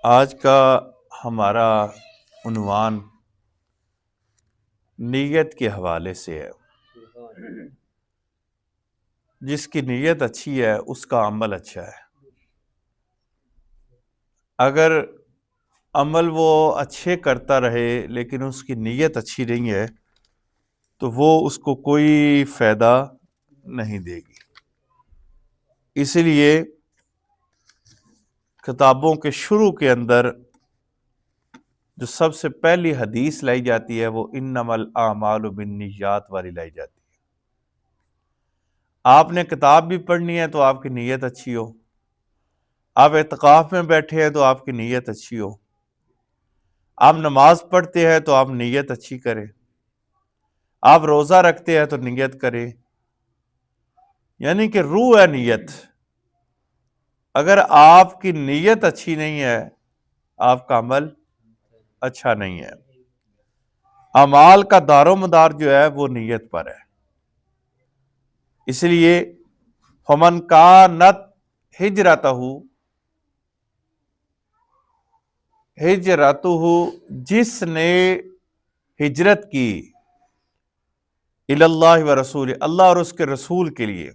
آج کا ہمارا عنوان نیت کے حوالے سے ہے۔ جس کی نیت اچھی ہے اس کا عمل اچھا ہے۔ اگر عمل وہ اچھے کرتا رہے لیکن اس کی نیت اچھی نہیں ہے تو وہ اس کو کوئی فائدہ نہیں دے گی۔ اسی لیے کتابوں کے شروع کے اندر جو سب سے پہلی حدیث لائی جاتی ہے وہ انما الاعمال بالنیات والی لائی جاتی ہے۔ آپ نے کتاب بھی پڑھنی ہے تو آپ کی نیت اچھی ہو، آپ اعتکاف میں بیٹھے ہیں تو آپ کی نیت اچھی ہو، آپ نماز پڑھتے ہیں تو آپ نیت اچھی کریں، آپ روزہ رکھتے ہیں تو نیت کریں، یعنی کہ روح ہے نیت۔ اگر آپ کی نیت اچھی نہیں ہے آپ کا عمل اچھا نہیں ہے۔ اعمال کا دار و مدار جو ہے وہ نیت پر ہے۔ اس لیے فمن کانت ہجرتہ جس نے ہجرت کی اللہ و رسول، اللہ اور اس کے رسول کے لیے،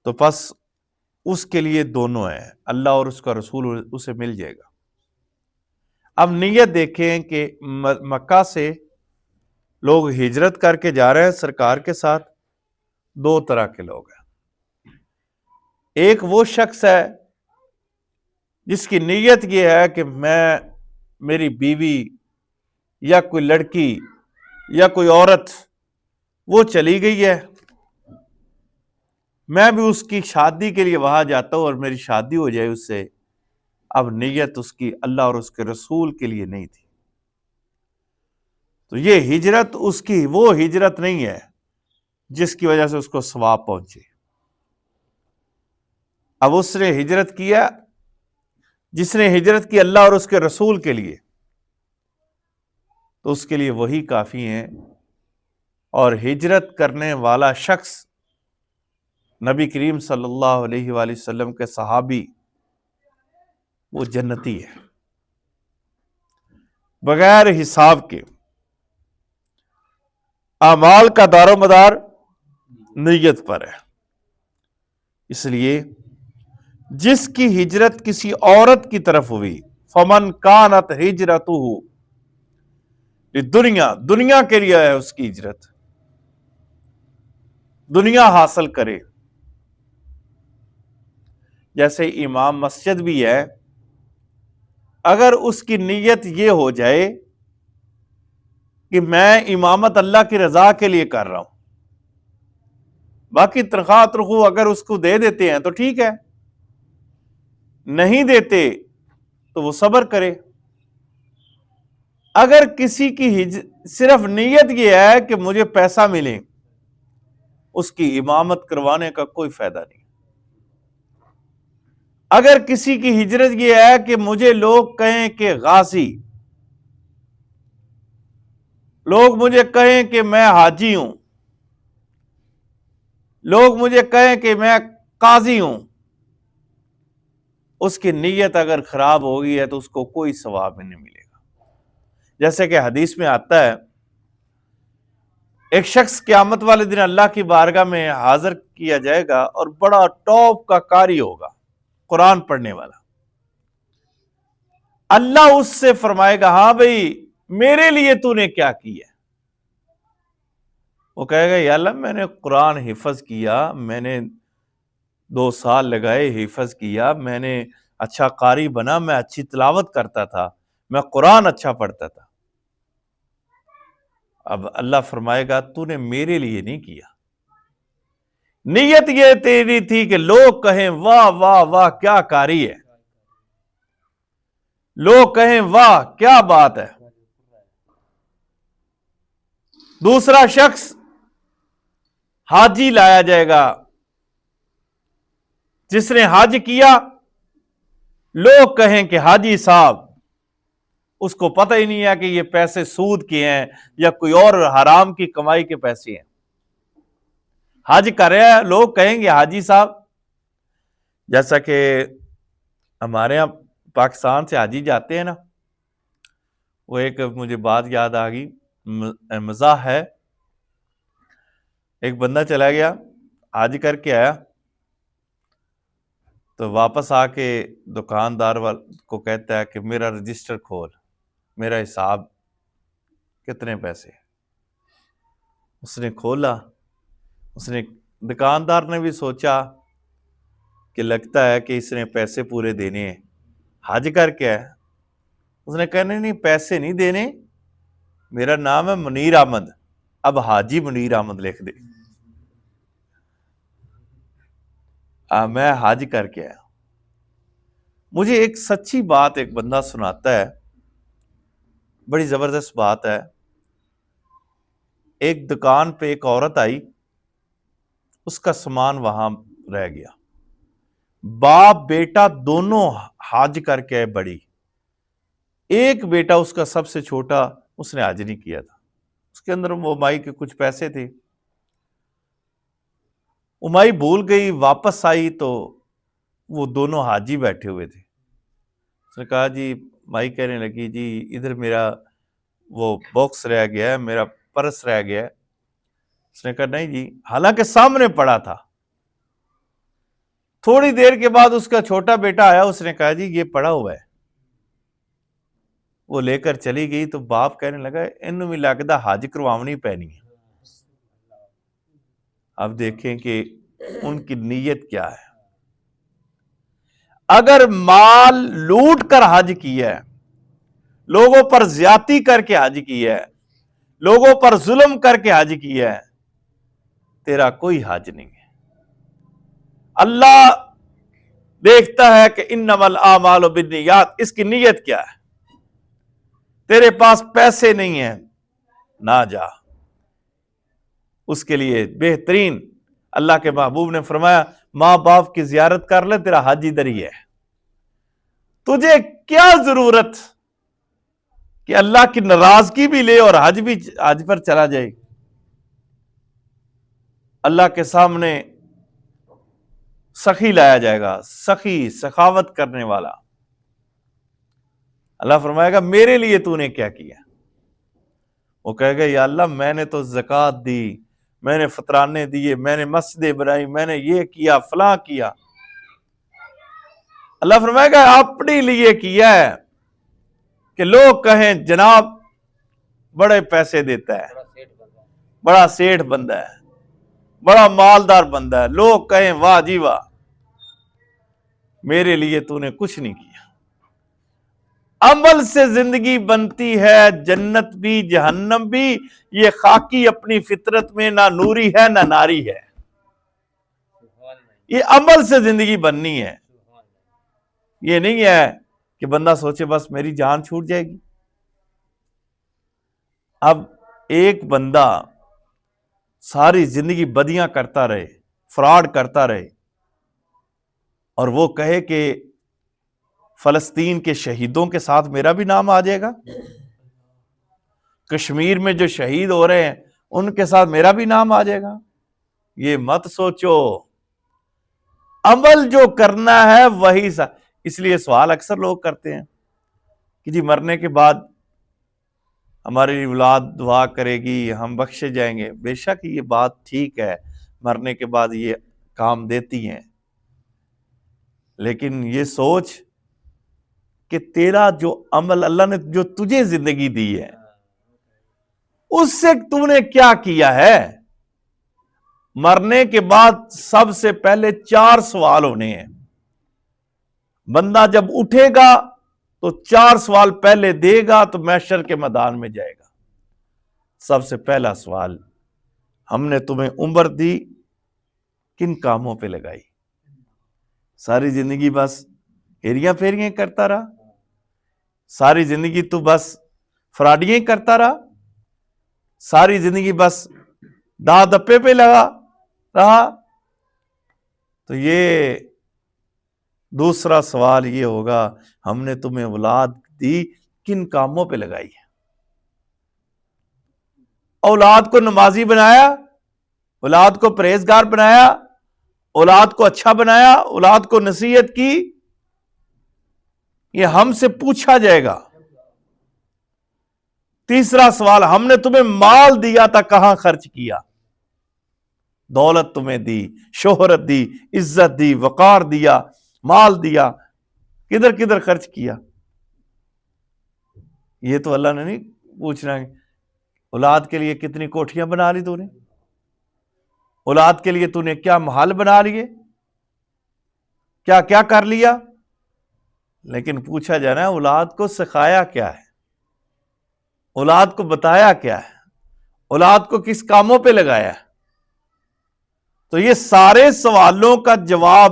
تو پس اس کے لیے دونوں ہیں، اللہ اور اس کا رسول اسے مل جائے گا۔ اب نیت دیکھیں کہ مکہ سے لوگ ہجرت کر کے جا رہے ہیں سرکار کے ساتھ، دو طرح کے لوگ ہیں۔ ایک وہ شخص ہے جس کی نیت یہ ہے کہ میری بیوی یا کوئی لڑکی یا کوئی عورت وہ چلی گئی ہے، میں بھی اس کی شادی کے لیے وہاں جاتا ہوں اور میری شادی ہو جائے اس سے۔ اب نیت اس کی اللہ اور اس کے رسول کے لیے نہیں تھی، تو یہ ہجرت اس کی وہ ہجرت نہیں ہے جس کی وجہ سے اس کو ثواب پہنچے۔ اب اس نے ہجرت کیا، جس نے ہجرت کی اللہ اور اس کے رسول کے لیے، تو اس کے لیے وہی کافی ہیں۔ اور ہجرت کرنے والا شخص نبی کریم صلی اللہ علیہ وآلہ وسلم کے صحابی، وہ جنتی ہے بغیر حساب کے۔ اعمال کا دار و مدار نیت پر ہے۔ اس لیے جس کی ہجرت کسی عورت کی طرف ہوئی، فمن کانت ہجرتہ دنیا کے لیے ہے اس کی ہجرت، دنیا حاصل کرے۔ جیسے امام مسجد بھی ہے، اگر اس کی نیت یہ ہو جائے کہ میں امامت اللہ کی رضا کے لیے کر رہا ہوں، باقی تنخواہ ترخو اگر اس کو دے دیتے ہیں تو ٹھیک ہے، نہیں دیتے تو وہ صبر کرے۔ اگر کسی کی صرف نیت یہ ہے کہ مجھے پیسہ ملے، اس کی امامت کروانے کا کوئی فائدہ نہیں۔ اگر کسی کی ہجرت یہ ہے کہ مجھے لوگ کہیں کہ غازی، لوگ مجھے کہیں کہ میں حاجی ہوں، لوگ مجھے کہیں کہ میں قاضی ہوں، اس کی نیت اگر خراب ہوگی ہے تو اس کو کوئی ثواب نہیں ملے گا۔ جیسے کہ حدیث میں آتا ہے، ایک شخص قیامت والے دن اللہ کی بارگاہ میں حاضر کیا جائے گا اور بڑا ٹاپ کا قاری ہوگا، قرآن پڑھنے والا۔ اللہ اس سے فرمائے گا، ہاں بھئی میرے لیے تو نے کیا کیا؟ وہ کہے گا، یا اللہ میں نے قرآن حفظ کیا، میں نے 2 سال لگائے حفظ کیا، میں نے اچھا قاری بنا، میں اچھی تلاوت کرتا تھا، میں قرآن اچھا پڑھتا تھا۔ اب اللہ فرمائے گا تو نے میرے لیے نہیں کیا، نیت یہ تیری تھی کہ لوگ کہیں واہ واہ واہ کیا قاری ہے، لوگ کہیں واہ کیا بات ہے۔ دوسرا شخص حاجی لایا جائے گا، جس نے حج کیا، لوگ کہیں کہ حاجی صاحب، اس کو پتہ ہی نہیں ہے کہ یہ پیسے سود کے ہیں یا کوئی اور حرام کی کمائی کے پیسے ہیں، حج کر رہے ہیں، لوگ کہیں گے حاجی صاحب۔ جیسا کہ ہمارے ہاں پاکستان سے حاجی جاتے ہیں نا، وہ ایک مجھے بات یاد آ گئی، مزاح ہے، ایک بندہ چلا گیا حج کر کے آیا، تو واپس آ کے دکاندار کو کہتا ہے کہ میرا رجسٹر کھول، میرا حساب کتنے پیسے۔ اس نے کھولا، اس نے دکاندار نے بھی سوچا کہ لگتا ہے کہ اس نے پیسے پورے دینے ہیں، حج کر کے ہے۔ اس نے کہا نہیں پیسے نہیں دینے، میرا نام ہے منیر احمد، اب حاجی منیر احمد لکھ دے، میں حج کر کے آیا۔ مجھے ایک سچی بات ایک بندہ سناتا ہے، بڑی زبردست بات ہے۔ ایک دکان پہ ایک عورت آئی، اس کا سامان وہاں رہ گیا، باپ بیٹا دونوں حج کر کے بڑی، ایک بیٹا اس کا سب سے چھوٹا، اس نے حج نہیں کیا تھا، اس کے اندر وہ مائی کے کچھ پیسے تھے، وہ مائی بھول گئی، واپس آئی تو وہ دونوں حاجی بیٹھے ہوئے تھے۔ اس نے کہا جی، مائی کہنے لگی جی ادھر میرا وہ باکس رہ گیا ہے، میرا پرس رہ گیا ہے۔ اس نے کہا نہیں جی، حالانکہ سامنے پڑا تھا۔ تھوڑی دیر کے بعد اس کا چھوٹا بیٹا آیا، اس نے کہا جی یہ پڑا ہوا ہے، وہ لے کر چلی گئی، تو باپ کہنے لگا انہوں بھی لگتا حج کروانی پینی ہے۔ اب دیکھیں کہ ان کی نیت کیا ہے۔ اگر مال لوٹ کر حج کیا ہے، لوگوں پر زیادتی کر کے حج کیا ہے، لوگوں پر ظلم کر کے حج کیا ہے، تیرا کوئی حج نہیں ہے۔ اللہ دیکھتا ہے کہ انما الاعمال بالنیات، اس کی نیت کیا ہے۔ تیرے پاس پیسے نہیں ہیں، نہ جا، اس کے لیے بہترین اللہ کے محبوب نے فرمایا ماں باپ کی زیارت کر لے، تیرا حج ادھر ہی ہے۔ تجھے کیا ضرورت کہ اللہ کی ناراضگی بھی لے اور حج پر چلا جائے۔ اللہ کے سامنے سخی لایا جائے گا، سخی، سخاوت کرنے والا۔ اللہ فرمائے گا میرے لیے تو نے کیا کیا؟ وہ کہے گا یا اللہ میں نے تو زکوٰۃ دی، میں نے فطرانے دیے، میں نے مسجدیں بنائی، میں نے یہ کیا، فلاں کیا۔ اللہ فرمائے گا اپنے لیے کیا ہے کہ لوگ کہیں جناب بڑے پیسے دیتا ہے، بڑا سیٹھ بندہ ہے، بڑا مالدار بندہ ہے، لوگ کہیں واہ جی واہ۔ میرے لیے تو نے کچھ نہیں کیا۔ عمل سے زندگی بنتی ہے، جنت بھی جہنم بھی، یہ خاکی اپنی فطرت میں نہ نوری ہے نہ ناری ہے، یہ عمل سے زندگی بننی ہے۔ یہ نہیں ہے کہ بندہ سوچے بس میری جان چھوٹ جائے گی۔ اب ایک بندہ ساری زندگی بدیاں کرتا رہے، فراڈ کرتا رہے، اور وہ کہے کہ فلسطین کے شہیدوں کے ساتھ میرا بھی نام آ جائے گا، کشمیر میں جو شہید ہو رہے ہیں ان کے ساتھ میرا بھی نام آ جائے گا، یہ مت سوچو۔ عمل جو کرنا ہے وہی اس لیے سوال اکثر لوگ کرتے ہیں کہ جی مرنے کے بعد ہماری اولاد دعا کرے گی، ہم بخشے جائیں گے۔ بے شک یہ بات ٹھیک ہے، مرنے کے بعد یہ کام دیتی ہیں، لیکن یہ سوچ کہ تیرا جو عمل اللہ نے جو تجھے زندگی دی ہے اس سے تو نے کیا کیا ہے۔ مرنے کے بعد سب سے پہلے 4 سوال ہونے ہیں۔ بندہ جب اٹھے گا تو 4 سوال پہلے دے گا تو محشر کے میدان میں جائے گا۔ سب سے پہلا سوال، ہم نے تمہیں عمر دی، کن کاموں پہ لگائی؟ ساری زندگی بس ہیریاں پھیریاں کرتا رہا، ساری زندگی تو بس فراڈیاں کرتا رہا، ساری زندگی بس دا دپے پہ لگا رہا، تو یہ دوسرا سوال یہ ہوگا ہم نے تمہیں اولاد دی، کن کاموں پہ لگائی ہے؟ اولاد کو نمازی بنایا، اولاد کو پرہیزگار بنایا، اولاد کو اچھا بنایا، اولاد کو نصیحت کی، یہ ہم سے پوچھا جائے گا۔ تیسرا سوال، ہم نے تمہیں مال دیا تھا، کہاں خرچ کیا؟ دولت تمہیں دی، شہرت دی، عزت دی، وقار دیا، مال دیا، کدھر کدھر خرچ کیا؟ یہ تو اللہ نے نہیں پوچھنا ہے۔ اولاد کے لیے کتنی کوٹھیاں بنا لی تو نے؟ اولاد کے لیے تو نے کیا محل بنا لیے؟ کیا کیا کر لیا؟ لیکن پوچھا جا رہا ہے اولاد کو سکھایا کیا ہے؟ اولاد کو بتایا کیا ہے؟ اولاد کو کس کاموں پہ لگایا ہے؟ تو یہ سارے سوالوں کا جواب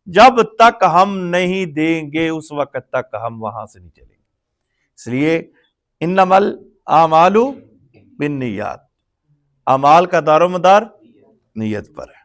جب تک ہم نہیں دیں گے اس وقت تک ہم وہاں سے نہیں چلیں گے۔ اس لیے انما الاعمال بالنیات، اعمال کا دار و مدار نیت پر ہے۔